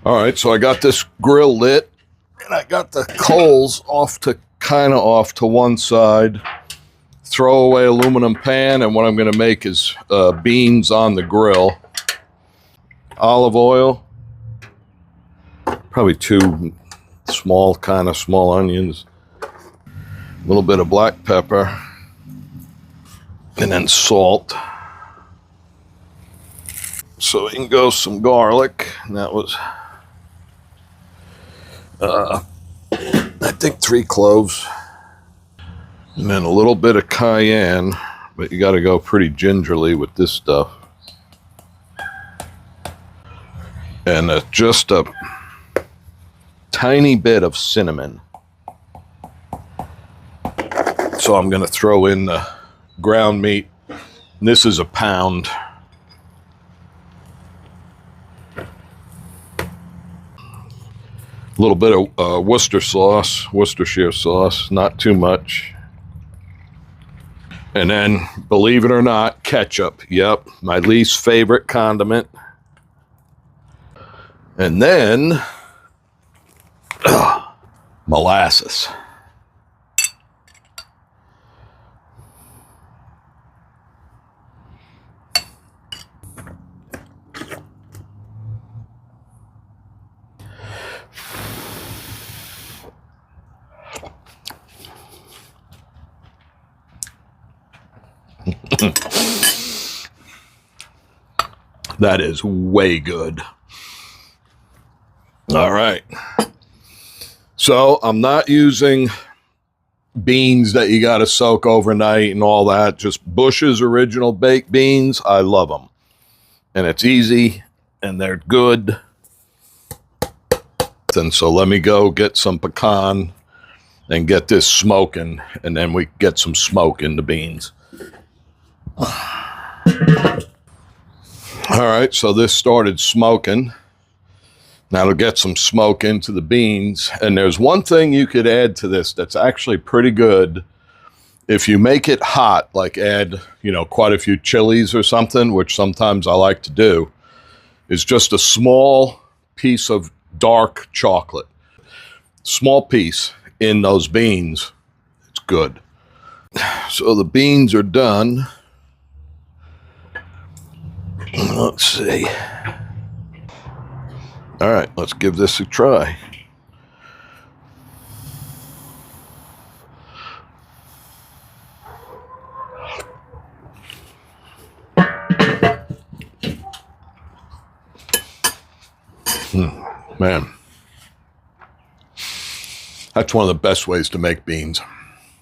All right, so I got this grill lit, and I got the coals kind of off to one side. Throwaway aluminum pan, and what I'm going to make is beans on the grill. Olive oil, probably 2 small onions, a little bit of black pepper, and then salt. So in goes some garlic, and that was I think 3 cloves. And then a little bit of cayenne, but you got to go pretty gingerly with this stuff. And just a tiny bit of cinnamon. So I'm going to throw in the ground meat. This is a pound. A little bit of Worcestershire sauce, not too much. And then, believe it or not, ketchup. Yep, my least favorite condiment. And then, molasses. That is way good. All right. So I'm not using beans that you got to soak overnight and all that. Just Bush's Original Baked Beans. I love them. And it's easy and they're good. And so let me go get some pecan and get this smoking, and then we get some smoke in the beans. All right, so this started smoking. Now to get some smoke into the beans, and there's one thing you could add to this that's actually pretty good. If you make it hot, like add, quite a few chilies or something, which sometimes I like to do, is just a small piece of dark chocolate. Small piece in those beans. It's good. So the beans are done. Let's see. All right, let's give this a try. Man, that's one of the best ways to make beans.